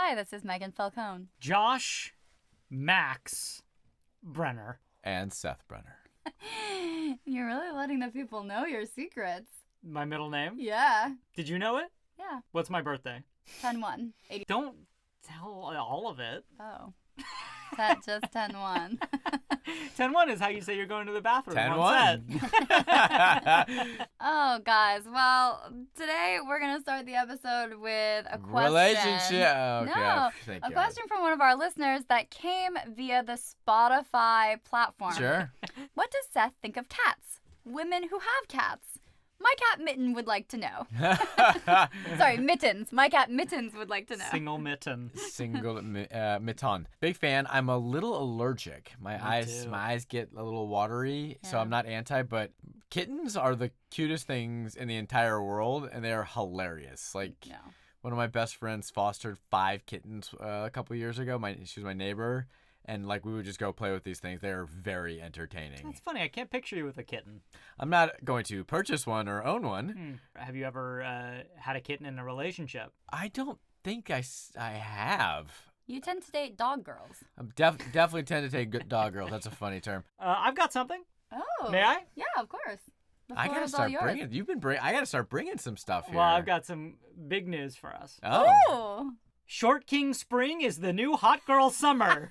Hi, this is Megan Falcone. Josh Max Brenner. And Seth Brenner. You're really letting the people know your secrets. My middle name? Yeah. Did you know it? Yeah. What's my birthday? 10-1. 80. Don't tell all of it. Oh. Just 10-1. 10-1 is how you say you're going to the bathroom. 10-1. Oh, guys. Well, today we're going to start the episode with a question. Relationship. Okay. No, Thank a God. question from one of our listeners that came via the Spotify platform. Sure. What does Seth think of cats? Women who have cats. My cat Mitten would like to know. Sorry, Mittens. My cat Mittens would like to know. Single mitten. Single mitten. Big fan. I'm a little allergic. My eyes get a little watery, so I'm not anti, but kittens are the cutest things in the entire world, and they are hilarious. Like, one of my best friends fostered 5 kittens a couple years ago. She was my neighbor. And, like, we would just go play with these things. They're very entertaining. That's funny. I can't picture you with a kitten. I'm not going to purchase one or own one. Have you ever had a kitten in a relationship? I don't think I have. You tend to date dog girls. I'm definitely tend to take good dog girls. That's a funny term. I've got something. Oh. May I? Yeah, of course. I gotta start bringing. I gotta start bringing some stuff here. Well, I've got some big news for us. Oh. Short King Spring is the new hot girl summer.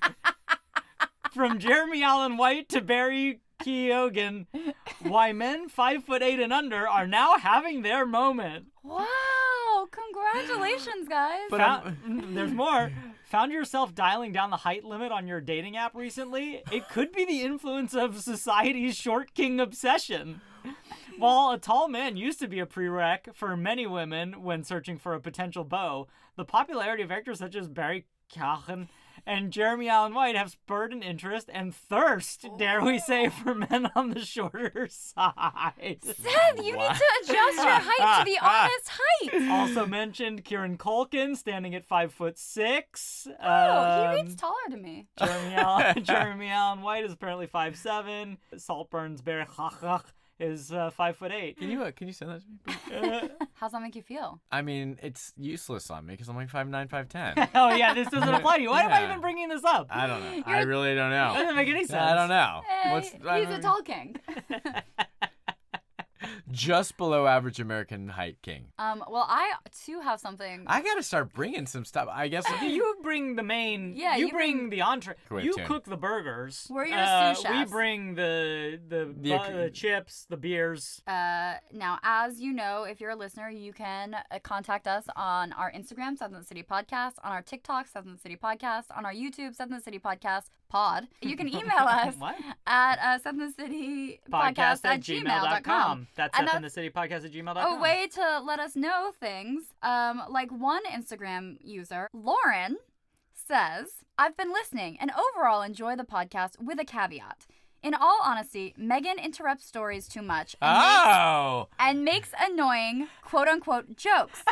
From Jeremy Allen White to Barry Keoghan, why men 5'8" and under are now having their moment. Wow! Congratulations, guys. But there's more. Found yourself dialing down the height limit on your dating app recently? It could be the influence of society's short king obsession. While a tall man used to be a prereq for many women when searching for a potential beau, the popularity of actors such as Barry Keoghan and Jeremy Allen White have spurred an interest and thirst, dare we say, for men on the shorter side. Seth, you need to adjust your height to the honest height. Also mentioned Kieran Culkin, standing at 5'6". Oh, he reads taller to me. Jeremy Allen White is apparently 5'7". Saltburn's Barry Keoghan is 5'8". Can you send that to me, please? How's that make you feel? I mean, it's useless on me because I'm like 5'9", 5'10". Oh yeah, this doesn't apply to you. Why am I even bringing this up? I don't know. I really don't know. That doesn't make any sense. I don't know. He's a tall king. Just below average American height king. Well, I too have something. I gotta start bringing some stuff. I guess you bring the main. Yeah, you bring the entree. You cook the burgers. We're your sous chefs. We bring the chips, the beers. Now, as you know, if you're a listener, you can contact us on our Instagram, Seth and the City Podcast, on our TikTok, Seth and the City Podcast, on our YouTube, Seth and the City Podcast pod. You can email us at Seth and the City Podcast at gmail.com. That's Seth and the City Podcast at gmail.com. A way to let us know things. Like one Instagram user, Lauren, says, I've been listening and overall enjoy the podcast with a caveat. In all honesty, Megan interrupts stories too much and makes annoying quote-unquote jokes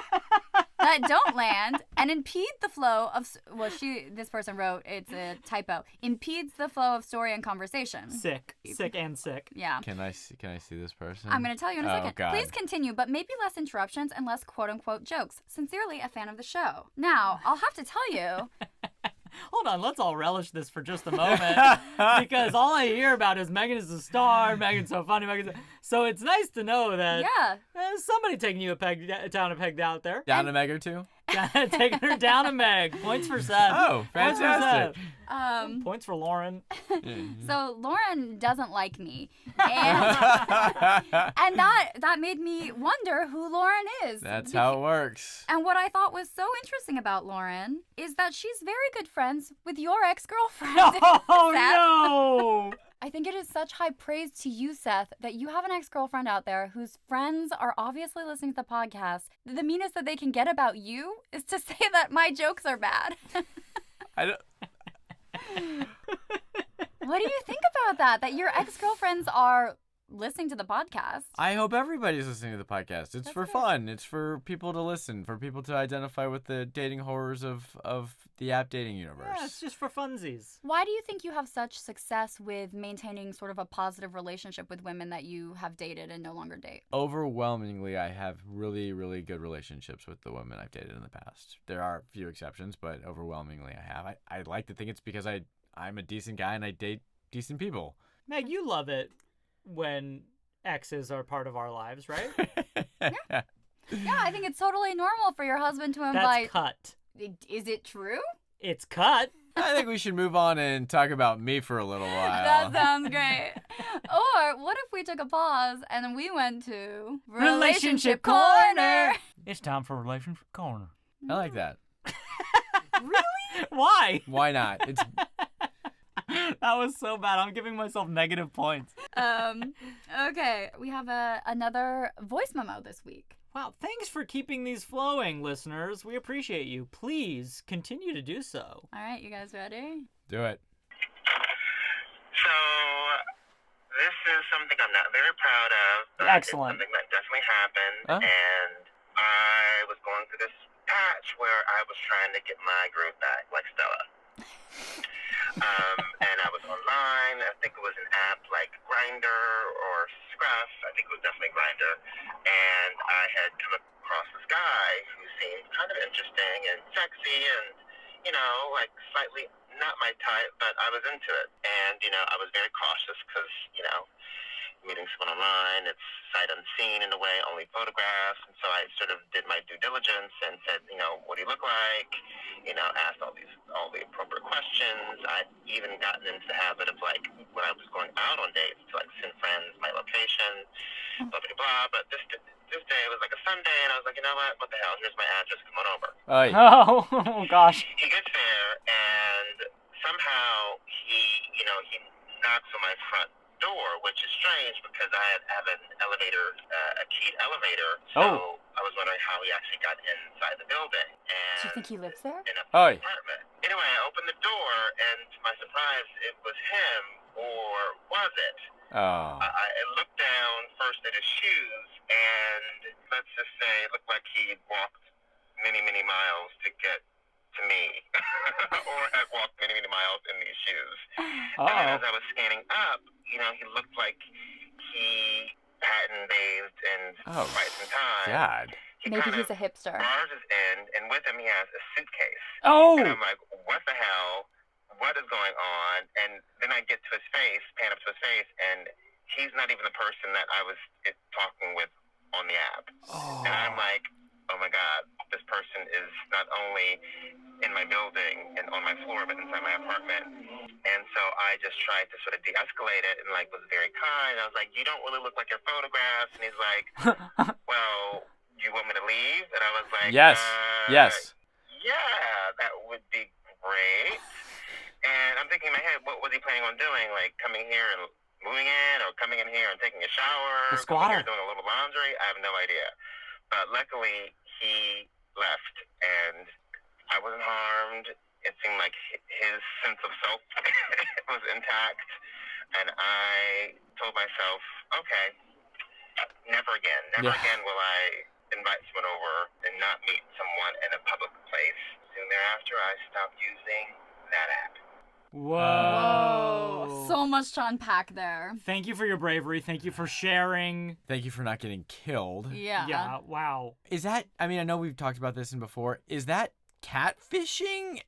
that don't land and impede the flow of, this person wrote, it's a typo, impedes the flow of story and conversation. Sick and sick. Yeah. Can I see this person? I'm going to tell you in a second. God. Please continue, but maybe less interruptions and less quote-unquote jokes. Sincerely, a fan of the show. Now, I'll have to tell you... Hold on, let's all relish this for just a moment, because all I hear about is Megan is a star, Megan's so funny, so it's nice to know that somebody taking you down a peg out there. Down a meg or two? Taking her down a meg. Points for Seth. Oh, fantastic. Points for Lauren. So Lauren doesn't like me. And that made me wonder who Lauren is. That's how it works. And what I thought was so interesting about Lauren is that she's very good friends with your ex-girlfriend. Oh, Seth. no! I think it is such high praise to you, Seth, that you have an ex-girlfriend out there whose friends are obviously listening to the podcast. The meanest that they can get about you is to say that my jokes are bad. I don't... What do you think about that? That your ex-girlfriends are listening to the podcast. I hope everybody's listening to the podcast. It's for fun. It's for people to listen, for people to identify with the dating horrors of the app dating universe. Yeah, it's just for funsies. Why do you think you have such success with maintaining sort of a positive relationship with women that you have dated and no longer date? Overwhelmingly, I have really, really good relationships with the women I've dated in the past. There are a few exceptions, but overwhelmingly I have. I like to think it's because I'm a decent guy and I date decent people. Meg, you love it when exes are part of our lives, right? Yeah, I think it's totally normal for your husband to invite... That's cut. Is it true? It's cut. I think we should move on and talk about me for a little while. That sounds great. Or what if we took a pause and we went to Relationship Corner? It's time for Relationship Corner. I like that. Really? Why? Why not? It's That was so bad. I'm giving myself negative points. Okay, we have another voice memo this week. Wow, thanks for keeping these flowing, listeners. We appreciate you. Please continue to do so. All right, you guys ready? do it. So, this is something I'm not very proud of, but Excellent. it's something that definitely happened, Oh. and I was going through this patch where I was trying to get my groove back, like Stella. And I was online. I think it was an app like Grindr or Scruff. I think it was definitely Grindr. And I had come across this guy who seemed kind of interesting and sexy and, like slightly not my type, but I was into it. And, I was very cautious because, meeting someone online, it's sight unseen in a way, only photographs. And so I sort of did my due diligence and said, what do you look like? Asked all the appropriate questions. I'd even gotten into the habit of, like, when I was going out on dates to, like, send friends my location, blah, blah, blah. But this day was like a Sunday, and I was like, you know what the hell? Here's my address. Come on over. Oy. Oh, gosh. He gets there, and somehow he knocks on my front door, which is strange because I have an elevator, a keyed elevator. So I was wondering how he actually got inside the building. And Do you think he lives there? in a Oy. apartment. Anyway, I opened the door, and to my surprise, it was him, or was it? Oh. I looked down first at his shoes, and let's just say it looked like he walked many, many miles to get to me, or had walked many, many miles in these shoes. And then as I was scanning up, he looked like he hadn't bathed in quite some time. God. Maybe he's a hipster. Bars is in, and with him he has a suitcase. Oh. And I'm like, what the hell? What is going on? And then I get to his face, pan up to his face, and he's not even the person that I was talking with on the app. Oh. And I'm like, oh my God, this person is not only in my building and on my floor, but inside my apartment. And so I just tried to sort of de-escalate it and, like, was very kind. I was like, you don't really look like your photographs. And he's like, well, you want me to leave? And I was like, Yes. Yes. Yeah, that would be great. And I'm thinking in my head, what was he planning on doing? Like, coming here and moving in, or coming in here and taking a shower? The squatter. Coming here doing a little laundry? I have no idea. But luckily, he left, and I wasn't harmed. It seemed like his sense of self was intact. And I told myself, okay, never again. Never again will I invite someone over and not meet someone in a public place. Soon thereafter, I stopped using that app. Whoa. So much to unpack there. Thank you for your bravery. Thank you for sharing. Thank you for not getting killed. Yeah. Yeah, wow. Is that, I know we've talked about this before. Is that catfishing?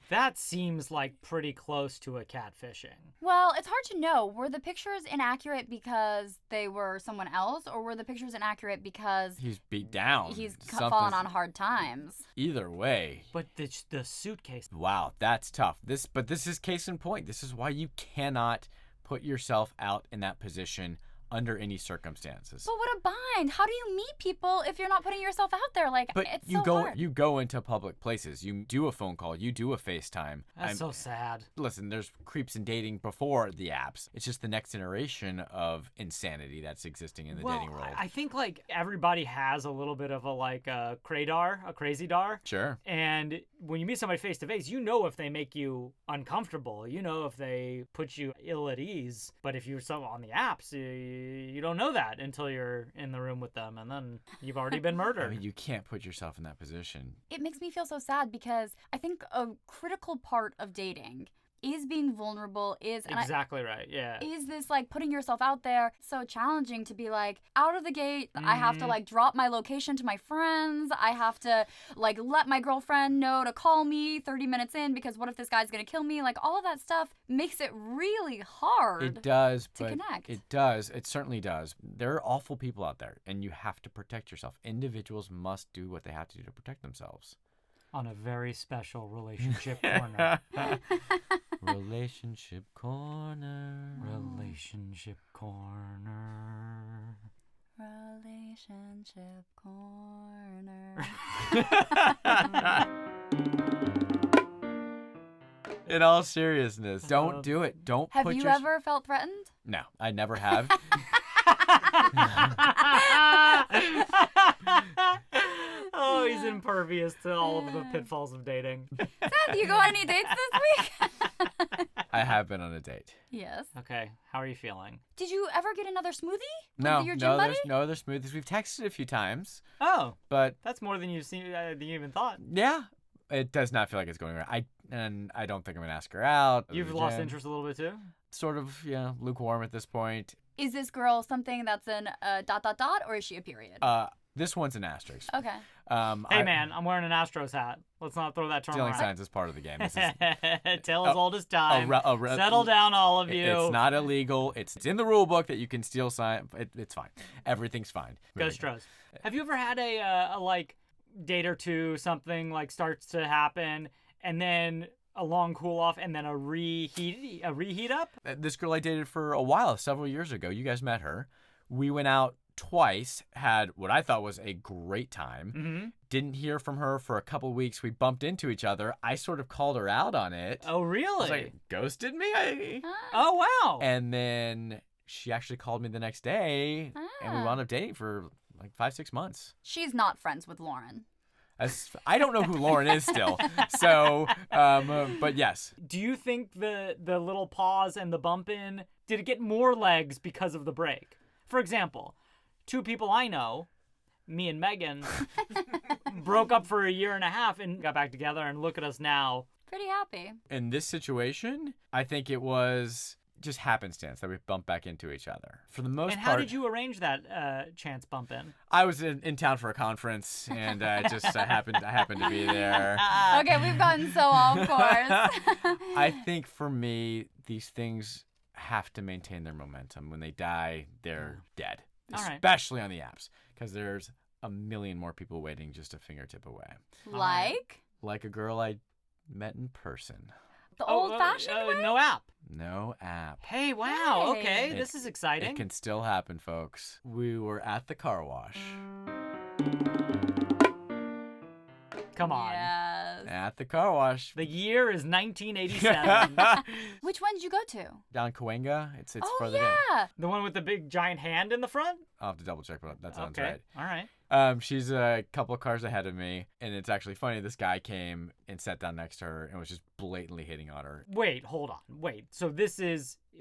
That seems like pretty close to a catfishing. Well, it's hard to know. Were the pictures inaccurate because they were someone else, or were the pictures inaccurate because he's beat down. he's Something's- fallen on hard times? Either way. But the suitcase. Wow, that's tough. But this is case in point. This is why you cannot put yourself out in that position under any circumstances. But what a bind! How do you meet people if you're not putting yourself out there? Like, But it's you so go hard. you go into public places. You do a phone call. You do a FaceTime. That's so sad. Listen, there's creeps in dating before the apps. It's just the next generation of insanity that's existing in the dating world. I think, like, everybody has a little bit of a crazy dar. Sure. And when you meet somebody face to face, you know if they make you uncomfortable. You know if they put you ill at ease. But if you're on the apps, you don't know that until you're in the room with them, and then you've already been murdered. I mean, you can't put yourself in that position. It makes me feel so sad because I think a critical part of dating is being vulnerable, exactly right, yeah. Is this like putting yourself out there. It's so challenging to be like out of the gate. I have to like drop my location to my friends. I have to like let my girlfriend know to call me 30 minutes in because what if this guy's gonna kill me? Like all of that stuff makes it really hard. It does, to but connect. It does. It certainly does. There are awful people out there, and you have to protect yourself. Individuals must do what they have to do to protect themselves. On a very special relationship corner. Relationship corner. Relationship corner. Relationship corner. In all seriousness, don't do it. Don't Have put you your... ever felt threatened? No, I never have. Oh, he's impervious to all of the pitfalls of dating. Seth, you go on any dates this week? I have been on a date. Yes. Okay, how are you feeling? Did you ever get another smoothie? No, With your gym buddy? there's no other smoothies. We've texted a few times, Oh, but that's more than than you even thought. yeah, it does not feel like it's going right. I don't think I'm gonna ask her out. You've lost interest a little bit too? Sort of, yeah, lukewarm at this point. Is this girl something that's an ... or is she a period? This one's an asterisk. Okay. Hey man, I'm wearing an Astros hat. Let's not throw that term Stealing around. signs is part of the game. This is Tale as old as time. a Settle down, all of you. It's not illegal. It's in the rule book that you can steal sign. It's fine. Everything's fine. Go Stros. Have you ever had a like date or two, something like starts to happen, and then a long cool off, and then a reheat up? This girl I dated for a while, several years ago. You guys met her. We went out twice, had what I thought was a great time. Mm-hmm. Didn't hear from her for a couple weeks. We bumped into each other. I sort of called her out on it. Oh, really? I was like, ghosted me? Oh, wow. And then she actually called me the next day, and we wound up dating for like 5-6 months. She's not friends with Lauren. I don't know who Lauren is still. So, but yes. Do you think the little pause and the bump in, did it get more legs because of the break? For example, two people I know, me and Meghan, broke up for a year and a half and got back together, and look at us now. Pretty happy. In this situation, I think it was just happenstance that we bumped back into each other. For the most part. And how did you arrange that chance bump in? I was in town for a conference, and I happened to be there. Okay, we've gotten so off course. I think for me, these things have to maintain their momentum. When they die, they're dead. All right. Especially on the apps, because there's a million more people waiting just a fingertip away. Like a girl I met in person. The old-fashioned way? No app. No app. Hey, wow. Hey. Okay, this is exciting. It can still happen, folks. We were at the car wash. Come on. Yes. At the car wash. The year is 1987. Which one did you go to? Down Cahuenga. It's further yeah. down. The one with the big giant hand in the front? I'll have to double check, but that sounds okay. right. All right. She's a couple of cars ahead of me, and it's actually funny. This guy came and sat down next to her and was just blatantly hitting on her. Wait, hold on. Wait. So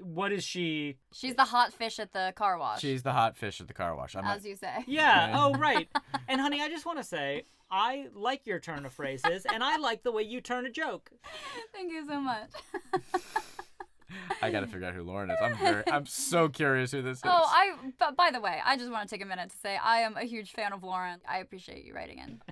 what is she? She's the hot fish at the car wash. She's the hot fish at the car wash. As you say. Yeah. Oh, right. And honey, I just want to say, I like your turn of phrases, and I like the way you turn a joke. Thank you so much. I gotta figure out who Lauren is. I'm so curious who this is. But by the way, I just want to take a minute to say I am a huge fan of Lauren. I appreciate you writing in.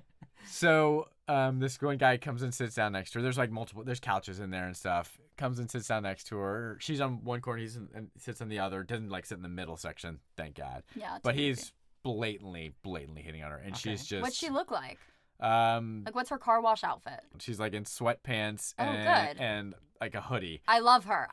So, this one guy comes and sits down next to her. There's like there's couches in there and stuff. Comes and sits down next to her. She's on one corner, and sits on the other. Doesn't like sit in the middle section, thank God. Yeah. But he's blatantly hitting on her, and she's just. What's she look like? Like what's her car wash outfit? She's like in sweatpants and like a hoodie. I love her.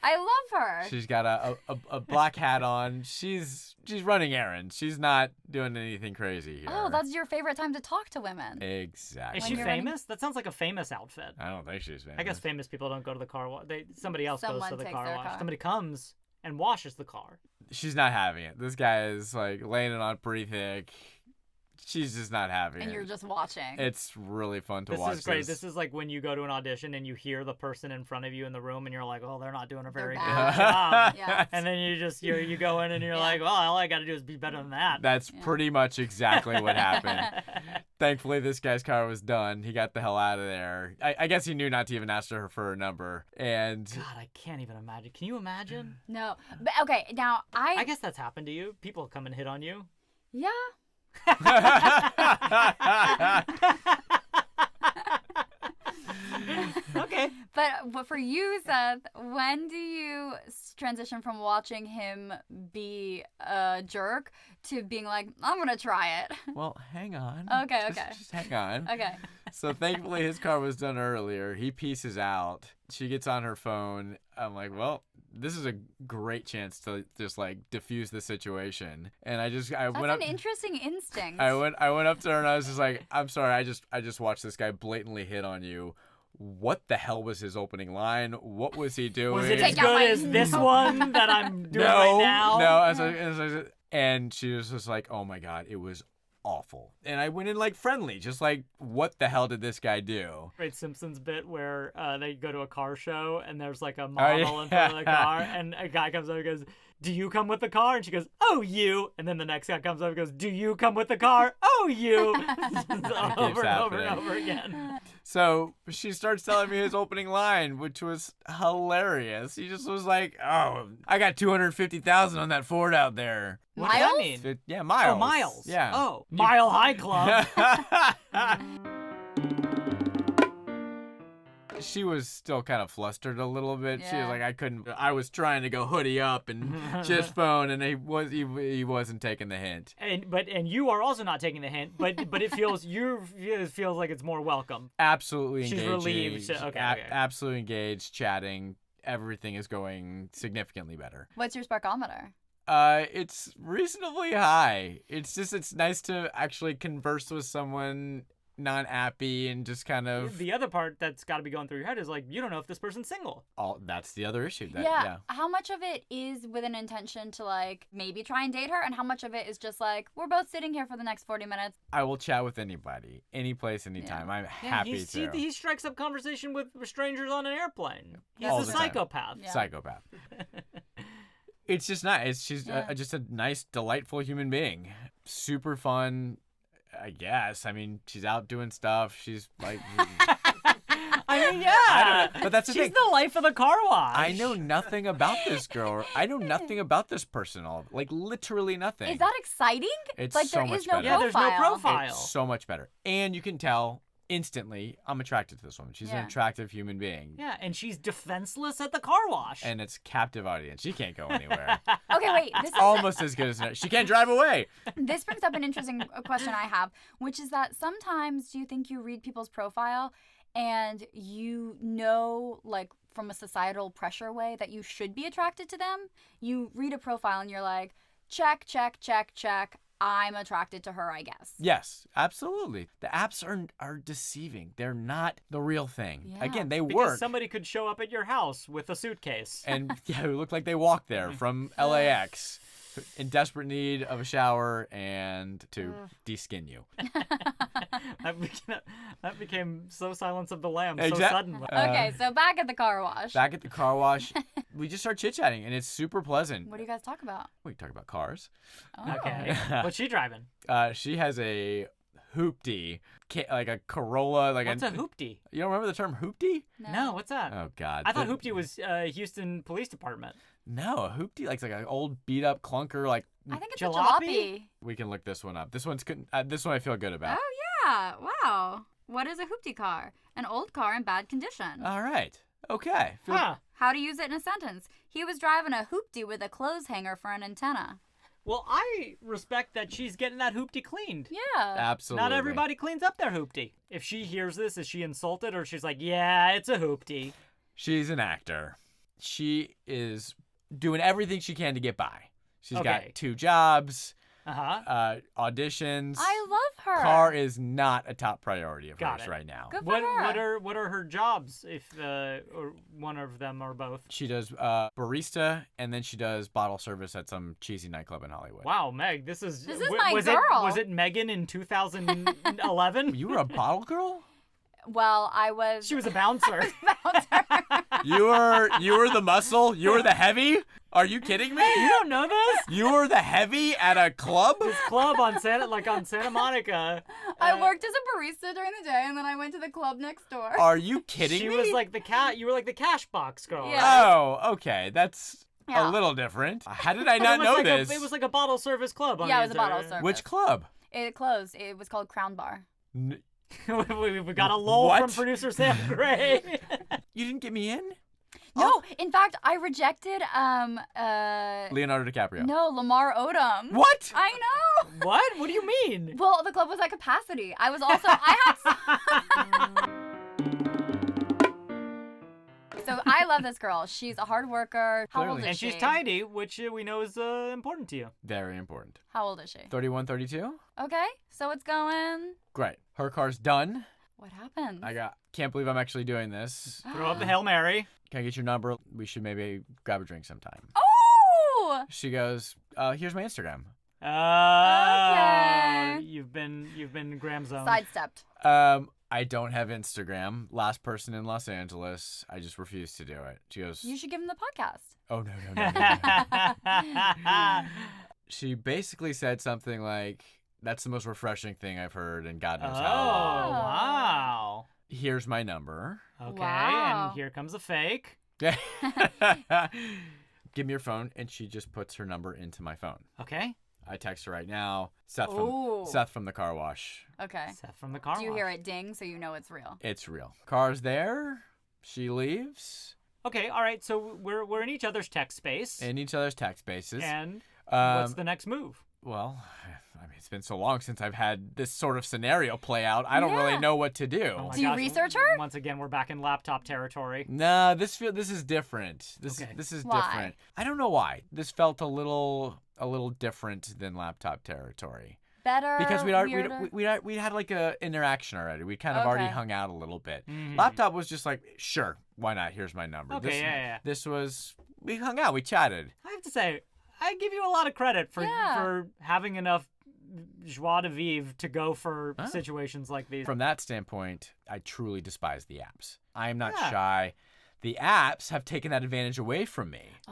She's got a black hat on. She's running errands. She's not doing anything crazy here. Oh, that's your favorite time to talk to women. Exactly. Is she famous? That sounds like a famous outfit. I don't think she's famous. I guess famous people don't go to the car wash. Somebody else goes to the car wash. Car. Somebody comes and washes the car. She's not having it. This guy is like laying it on pretty thick. she's just not having it. And you're just watching. It's really fun to watch. This is great. This is like when you go to an audition and you hear the person in front of you in the room and you're like, oh, they're not doing a very good job. Yeah. And then you go in and you're like, well, all I got to do is be better than that. That's pretty much exactly what happened. Thankfully, this guy's car was done. He got the hell out of there. I guess he knew not to even ask her for her number. And God, I can't even imagine. Can you imagine? No. But okay, now I guess that's happened to you. People come and hit on you. Yeah. Okay. But for you, Seth, when do you transition from watching him be a jerk to being like, I'm going to try it? well, hang on. Okay. Just hang on. Okay. So thankfully his car was done earlier. He pieces out. She gets on her phone. I'm like, well, this is a great chance to just like diffuse the situation. And That's went up. an interesting instinct. I went up to her and I was just like, I'm sorry, I just watched this guy blatantly hit on you. What the hell was his opening line? What was he doing? Was it as Take out good my- as this one that I'm doing right now? No. And she was just like, oh my God, it was awful. And I went in like friendly, just like, what the hell did this guy do? Great Simpsons bit where they go to a car show and there's like a model in front of the car and a guy comes up and goes, do you come with the car? And she goes, oh, you. And then the next guy comes up and goes, do you come with the car? Oh, you. Over and over and over again. So she starts telling me his opening line, which was hilarious. He just was like, oh, I got 250,000 on that Ford out there. What does that mean? Yeah, miles. Oh, miles. Yeah. Oh, Mile High Club. She was still kind of flustered a little bit. She was Yeah. like, I was trying to go hoodie up and just phone, and he wasn't taking the hint. And you are also not taking the hint, but it feels like it's more welcome. Absolutely engaging. She's relieved. Okay. Absolutely engaged, chatting. Everything is going significantly better. What's your sparkometer? It's reasonably high. It's nice to actually converse with someone non-appy and just kind of. The other part that's got to be going through your head is like, you don't know if this person's single. That's the other issue. Yeah. How much of it is with an intention to like maybe try and date her, and how much of it is just like, we're both sitting here for the next 40 minutes? I will chat with anybody, any place, anytime. I'm happy to. He strikes up conversation with strangers on an airplane. He's All a the time. psychopath. Yeah. Psychopath. It's just nice. She's just a nice, delightful human being. Super fun. I guess. I mean, she's out doing stuff. She's like. I mean, yeah. But that's the She's thing. the life of the car wash. I know nothing about this girl. I know nothing about this person. Like literally nothing. Is that exciting? It's like so there much is no better. Yeah, there's no profile. It's so much better. And you can tell instantly I'm attracted to this woman. She's an Yeah. attractive human being. Yeah, and she's defenseless at the car wash. And it's captive audience. She can't go anywhere. Okay, wait. This is Almost as good as she can't drive away. This brings up an interesting question I have, which is that sometimes do you think you read people's profile and you know, like from a societal pressure way, that you should be attracted to them? You read a profile and you're like, check, check, check, check. I'm attracted to her, I guess. Yes, absolutely. The apps are deceiving. They're not the real thing. Yeah. Again, they because work. somebody could show up at your house with a suitcase. And yeah, it looked like they walked there from LAX in desperate need of a shower and to de-skin you. That became so Silence of the Lambs so Exact- suddenly. Okay, so back at the car wash. Back at the car wash, we just start chit-chatting, and it's super pleasant. What do you guys talk about? We talk about cars. Oh. Okay. What's she driving? She has a hoopty, like a Corolla. What's a hoopty? You don't remember the term hoopty? No, what's that? Oh, God. I thought hoopty was Houston Police Department. No, a hoopty, like an old beat-up clunker, like. I think it's Jalopy? a jalopy. We can look this one up. This one I feel good about. Oh, yeah. Wow. What is a hoopty car? An old car in bad condition. All right. Okay. Huh. How to use it in a sentence. He was driving a hoopty with a clothes hanger for an antenna. Well, I respect that she's getting that hoopty cleaned. Yeah. Absolutely. Not everybody cleans up their hoopty. If she hears this, is she insulted or she's like, yeah, it's a hoopty? She's an actor. She is doing everything she can to get by. She's got Okay. 2 jobs. Auditions. I love her. Car is not a top priority of Got hers it. right now. Good for her. What are her jobs if or one of them or both? She does barista, and then she does bottle service at some cheesy nightclub in Hollywood. Wow, Meg, this is my was girl. Was it Meghan in 2011? You were a bottle girl? Well, I was. She was a bouncer. You were the muscle? You were the heavy? Are you kidding me? You don't know this? You were the heavy at a club? This club on Santa Monica. I worked as a barista during the day, and then I went to the club next door. Are you kidding She me? was like the cat. You were like the cash box girl. Yeah. right? Oh, okay. That's Yeah. a little different. How did I It not was know like this? it was like a bottle service club. On Yeah, the it was a bottle inside. service. Which club? It closed. It was called Crown Bar. we got a lull What? from producer Sam Gray. You didn't get me in? No, in fact, I rejected Leonardo DiCaprio. No, Lamar Odom. What? I know. What? What do you mean? Well, the club was at capacity. I was also So I love this girl. She's a hard worker. How old Clearly. is And she? she's tidy, which we know is important to you. Very important. How old is she? 31, 32? Okay, so it's going. Great. Her car's done. What happened? Can't believe I'm actually doing this. Throw up the Hail Mary. Can I get your number? We should maybe grab a drink sometime. Oh! She goes, here's my Instagram. Okay. You've been Graham zoned. Sidestepped. I don't have Instagram. Last person in Los Angeles. I just refuse to do it. She goes, You should give him the podcast. oh, no. She basically said something like, that's the most refreshing thing I've heard in God knows Oh, how long. wow. Here's my number. Okay, Wow. and here comes a fake. Give me your phone. And she just puts her number into my phone. Okay. I text her right now. Ooh. Seth from the car wash. Okay. Seth from the car Do you wash. hear it ding so you know it's real? It's real. Car's there. She leaves. Okay, all right. So we're in each other's text space. In each other's text spaces. And what's the next move? Well, I mean, it's been so long since I've had this sort of scenario play out. I don't really know what to do. Oh my Do you gosh, research her? Once again, we're back in laptop territory. No, this is different. This is Why? different. I don't know why. This felt a little different than laptop territory. Better. Because weirder? we had like a interaction already. We kind of already Okay. hung out a little bit. Mhm. Laptop was just like, sure, why not? Here's my number. Okay, yeah. This was we hung out, we chatted. I have to say, I give you a lot of credit for having enough joie de vivre to go for situations like these. From that standpoint, I truly despise the apps. I am not Yeah. shy. The apps have taken that advantage away from me. Oh.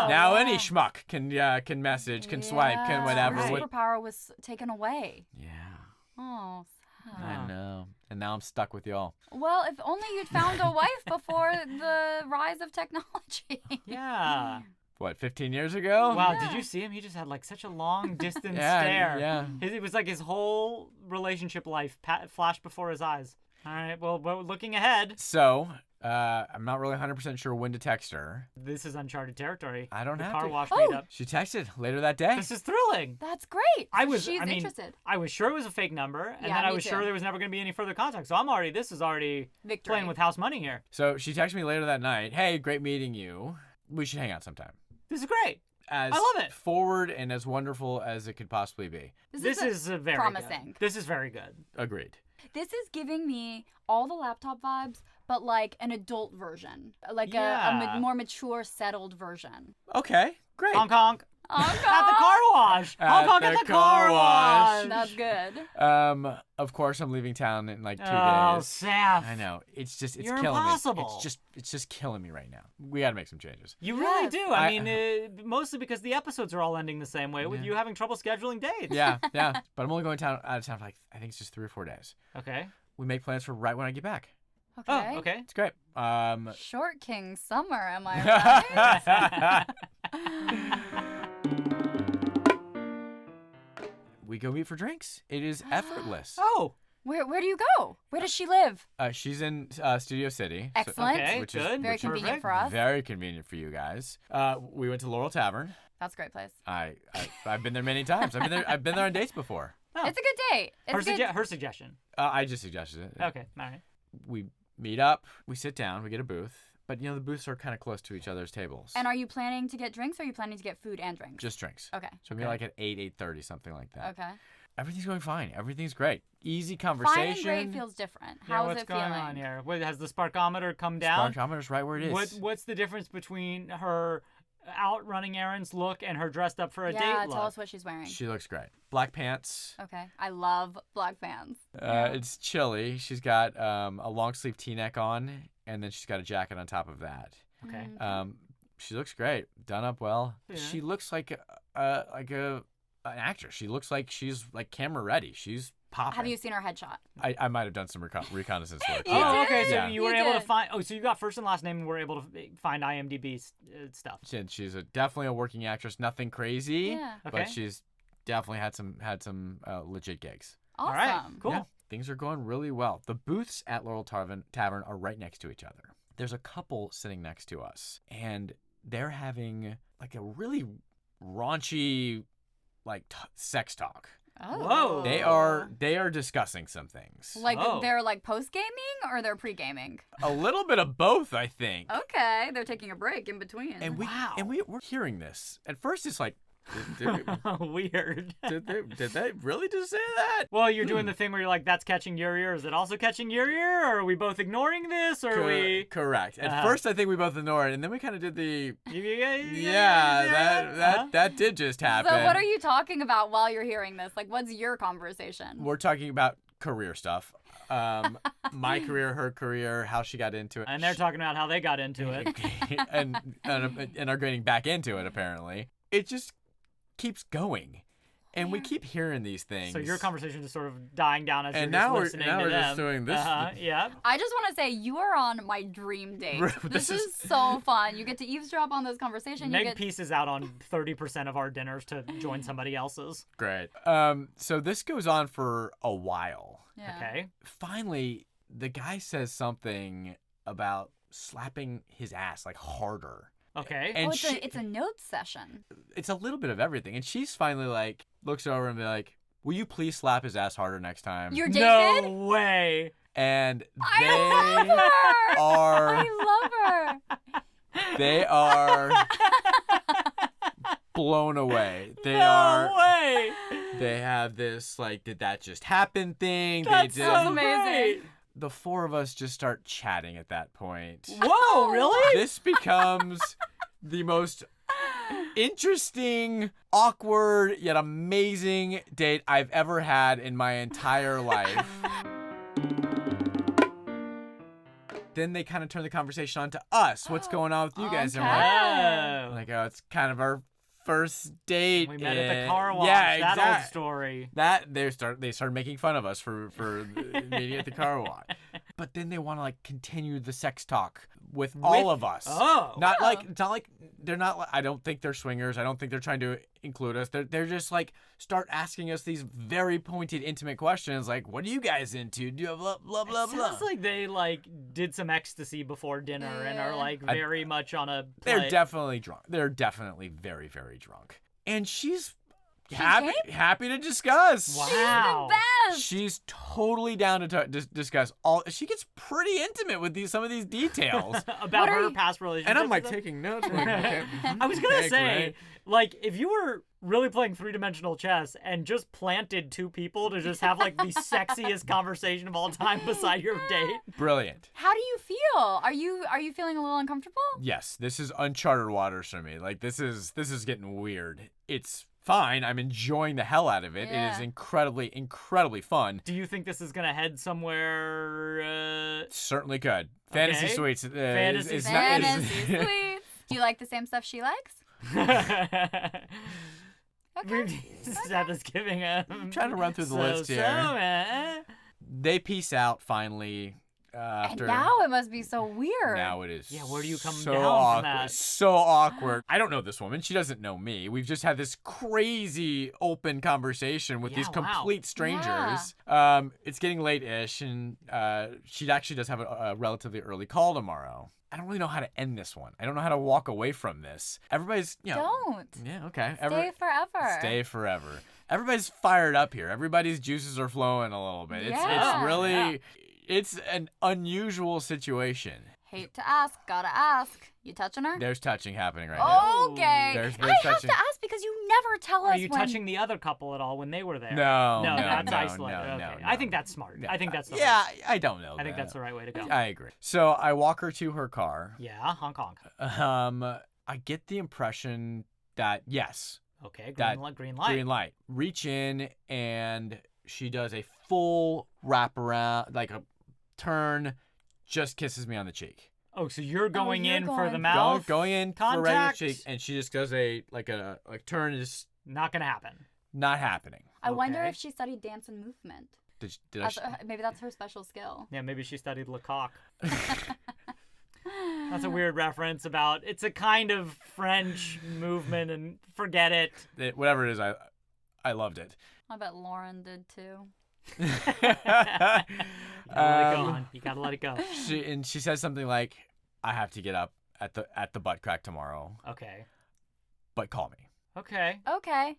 Now any schmuck can message, can swipe, can whatever. Her What- superpower was taken away. Yeah, Oh, sad. I know. And now I'm stuck with y'all. Well, if only you'd found a wife before the rise of technology. Yeah. What, 15 years ago? Wow, did you see him? He just had like such a long distance Yeah, stare. yeah. It was like his whole relationship life flashed before his eyes. All right, well, we're looking ahead. So, I'm not really 100% sure when to text her. This is uncharted territory. I don't the have car to. wash Oh. meetup. She texted later that day. This is thrilling. That's great. She's I interested. was sure it was a fake number, and Yeah, then I me was too. sure there was never going to be any further contact. So this is already Victory. playing with house money here. So she texted me later that night. Hey, great meeting you. We should hang out sometime. This is great. As I love it. forward and as wonderful as it could possibly be. This is very promising. Good. This is very good. Agreed. This is giving me all the laptop vibes, but like an adult version, like Yeah. a more mature, settled version. Okay, great. Honk honk. Oh, At the car wash. Honk honk at the car wash. That's good. Of course I'm leaving town in like 2 Oh, days. Seth. I know. It's You're killing impossible. me. It's just killing me right now. We got to make some changes. You really Yes. do. I mean, mostly because the episodes are all ending the same way, with you having trouble scheduling dates. Yeah. But I'm only going out of town for like I think it's just 3 or 4 days. Okay. We make plans for right when I get back. Okay. Oh, okay. It's great. Short King Summer, am I right? We go meet for drinks. It is effortless. Oh. Where do you go? Where does she live? She's in Studio City. Excellent. Okay, which is good. Very which is convenient for us. Very convenient for you guys. We went to Laurel Tavern. That's a great place. I've been there many times. I've been there on dates before. Oh. It's a good date. It's good. Her suggestion. I just suggested it. Okay, all right. We meet up. We sit down. We get a booth. But, the booths are kind of close to each other's tables. And are you planning to get drinks, or are you planning to get food and drinks? Just drinks. Okay. So maybe like at 8:30, something like that. Okay. Everything's going fine. Everything's great. Easy conversation. Fine and great feels different. Yeah, How's what's it going feeling? on here? Has the sparkometer come down? Sparkometer's right where it is. What's the difference between her out running errands look and her dressed up for a date Yeah, look? tell us what she's wearing. She looks great. Black pants. Okay. I love black pants. It's chilly. She's got a long sleeve T-neck on, and then she's got a jacket on top of that. Okay. She looks great. Done up well. Yeah. She looks like an actress. She looks like she's like camera ready. She's popping. Have you seen her headshot? I might have done some reconnaissance work. You Oh, did? okay. So Yeah. you were You able to did. find. Oh, so you got first and last name, and were able to find IMDb stuff. She's definitely a working actress. Nothing crazy. Yeah. Okay. But she's definitely had some legit gigs. Awesome. All right. Cool. Yeah, things are going really well. The booths at Laurel Tavern are right next to each other. There's a couple sitting next to us, and they're having like a really raunchy, like sex talk. Oh. Whoa. They are discussing some things. Like Oh. they're like post gaming or they're pre gaming? A little bit of both, I think. Okay, they're taking a break in between. And Wow. we're hearing this. At first, it's like, Weird. did they really just say that? Well, you're doing the thing where you're like, "That's catching your ear." Is it also catching your ear? Or are we both ignoring this? Or are we? Correct. At Uh-huh. first, I think we both ignored it, and then we kind of did the. Yeah. That did just happen. So what are you talking about while you're hearing this? Like, what's your conversation? We're talking about career stuff. My career, her career, how she got into it. And they're talking about how they got into it. and are getting back into it, apparently. It just keeps going. And we keep hearing these things. So your conversation is sort of dying down as And you're now just we're- listening now to we're them. just doing this. Yeah. I just want to say you are on my dream date. This This is so fun. You get to eavesdrop on this conversation. Meg You get pieces out on 30% of our dinners to join somebody else's. Great. So this goes on for a while. yeah. Okay. Finally, the guy says something about slapping his ass like harder. Okay. And Oh, it's she, it's a notes session. it's a little bit of everything. And she's finally like, looks over and be like, will you please slap his ass harder next time? Your date no did? way. And I they love her. are I love her. they are blown away. No way. They have this like, did that just happen thing? That's they so did. amazing. great. The four of us just start chatting at that point. Whoa, really? This becomes the most interesting, awkward, yet amazing date I've ever had in my entire life. Then they kind of turn the conversation on to us. What's going on with you guys? And Oh. we're like, oh, it's kind of our first date. We met at the car wash. Yeah, that exactly. old story. That they started making fun of us for meeting at the car wash. But then they want to like continue the sex talk with all of us. Oh. Not like it's not like they're not. I don't think they're swingers. I don't think they're trying to include us. They're just like start asking us these very pointed, intimate questions like, "What are you guys into? Do you blah blah blah It blah?" sounds like they like did some ecstasy before dinner and are like very much on a play. They're definitely drunk. They're definitely very very drunk. And she's happy to discuss. Wow. The best. She's totally down to discuss all. She gets pretty intimate with some of these details. about What are her you- past relationships. And I'm like and stuff. taking notes. I'm like, okay, I was gonna okay, say, great. like, if you were really playing three-dimensional chess and just planted two people to just have like the sexiest conversation of all time beside your date. Brilliant. How do you feel? Are you feeling a little uncomfortable? Yes, this is uncharted waters for me. Like this is getting weird. It's fine. I'm enjoying the hell out of it. It is Yeah. incredibly fun. Do you think this is gonna head somewhere? Certainly could. Fantasy Okay. Suites. Fantasy is Fantasy sweets. Do you like the same stuff she likes? Okay. Seth is giving a. I'm trying to run through the list here. They peace out finally. After And now it must be so weird. Now it is. Yeah, where do you come so down from awkward. that? So awkward. I don't know this woman. She doesn't know me. We've just had this crazy open conversation with Yeah, these wow. complete strangers. It's getting late-ish, and she actually does have a relatively early call tomorrow. I don't really know how to end this one. I don't know how to walk away from this. Everybody's, Don't. Yeah, okay. Stay forever. Stay forever. Everybody's fired up here. Everybody's juices are flowing a little bit. Yeah. It's really, Yeah. it's an unusual situation. Hate to ask, gotta ask. You touching her? There's touching happening right now. Okay. There's I have touching. to ask because you never tell us Are you when... touching the other couple at all when they were there? No, that's no, isolated. no, Okay. no, I no. think that's smart. No. I think that's the Yeah, right. I don't know. I think that's the right way to go. I agree. So I walk her to her car. Yeah, Hong Kong. I get the impression that yes, Okay, that green light. green light. Reach in and she does a full wraparound, like a turn, just kisses me on the cheek. Oh, so you're going you're in for going- the mouth? Going in for regular contact? cheek, and she just does a turn. Is Not gonna happen. not happening. I wonder Okay. if she studied dance and movement. Did I? Maybe that's her special skill. Yeah, maybe she studied Lecoq. That's a weird reference about it's a kind of French movement, and forget it. Whatever it is, I loved it. I bet Lauren did too. You gotta let it go, hon. You gotta let it go. She says something like, "I have to get up at the butt crack tomorrow, Okay. but call me." Okay. Okay.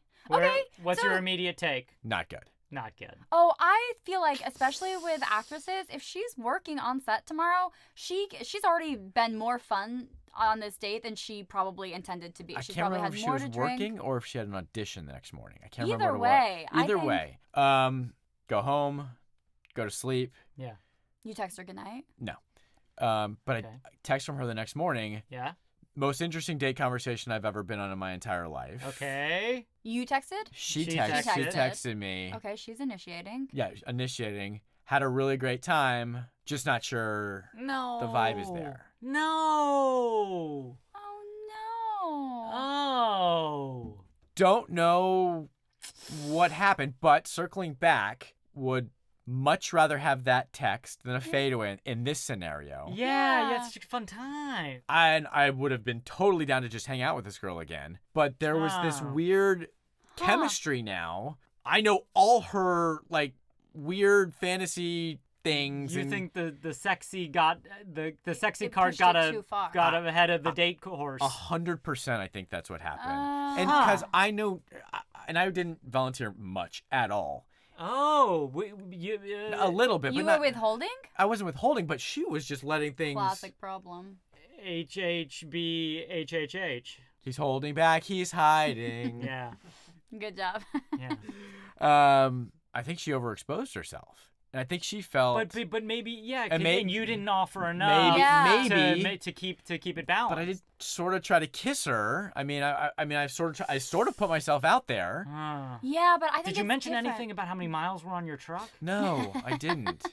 What's so- your immediate take? Not good. Not good. Oh, I feel like, especially with actresses, if she's working on set tomorrow, she's already been more fun on this date than she probably intended to be. I She can't probably remember had if she more was to drink. working or if she had an audition the next morning. I can't Either remember what way, it was. Either I think- way, go home, go to sleep. Yeah. You text her goodnight? No. But Okay. I text from her the next morning. Yeah. Most interesting date conversation I've ever been on in my entire life. Okay. You texted? She She texted texted. me. Okay, she's initiating. Yeah, initiating. Had a really great time. Just not sure No. the vibe is there. No. Oh, no. Oh. Don't know what happened, but circling back, would much rather have that text than a fadeaway in this scenario. Yeah, Yeah. it's such a fun time. And I would have been totally down to just hang out with this girl again. But there was this Ah. weird chemistry now. I know all her weird fantasy things. You and think the sexy got the sexy It card pushed got it too far. got ahead of the date horse. 100% I think that's what happened. And Huh. because I know, and I didn't volunteer much at all. Oh, A little bit, You but were not, withholding? I wasn't withholding, but she was just letting things. Classic problem. HHBHHH. He's holding back, he's hiding. Yeah, Good job. yeah. I think she overexposed herself. And I think she felt. But maybe yeah, And and you didn't offer enough Yeah. maybe. to keep it balanced. But I did sort of try to kiss her. I mean, I sort of put myself out there. Ah. Yeah, but I think Did you it's mention different. anything about how many miles were on your truck? No, I didn't.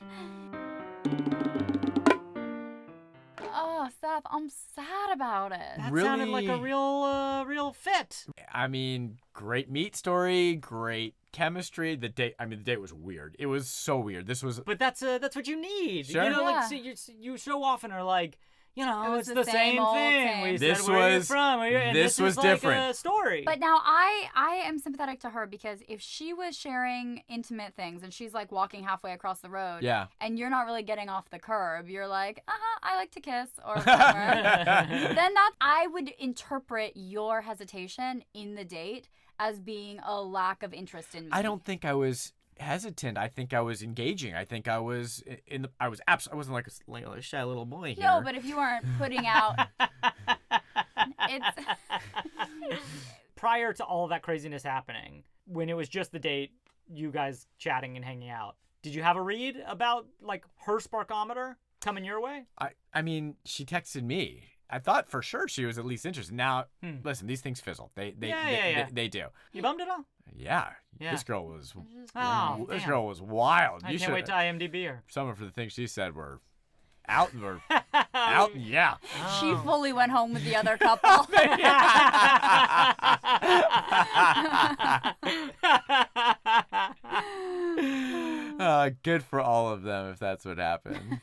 Oh, Seth, I'm sad about it. That Really? sounded like a real fit. I mean, great meat story, great chemistry. The date was weird. It was so weird. This was. But that's what you need. Sure. You know, Yeah. like you so often are like, you know, It was it's the the same same old thing. thing. We This said where you're was- from. And this was is like different. a story. But now I am sympathetic to her because if she was sharing intimate things and she's like walking halfway across the road Yeah. and you're not really getting off the curb, you're like, I like to kiss or whatever, then I would interpret your hesitation in the date as being a lack of interest in me. I don't think I was hesitant. I think I was engaging. I think I was I wasn't like a shy little boy here. No, but if you weren't putting out, it's Prior to all of that craziness happening, when it was just the date, you guys chatting and hanging out, did you have a read about like her sparkometer coming your way? I mean, she texted me. I thought for sure she was at least interested. Now, listen, these things fizzle. They Yeah. They do. You bummed it all? Yeah. Yeah. This girl was Oh, this damn. girl was wild. I You can't should wait to IMDb her. some of the things she said were out out. Yeah. she fully went home with the other couple. Good for all of them if that's what happened.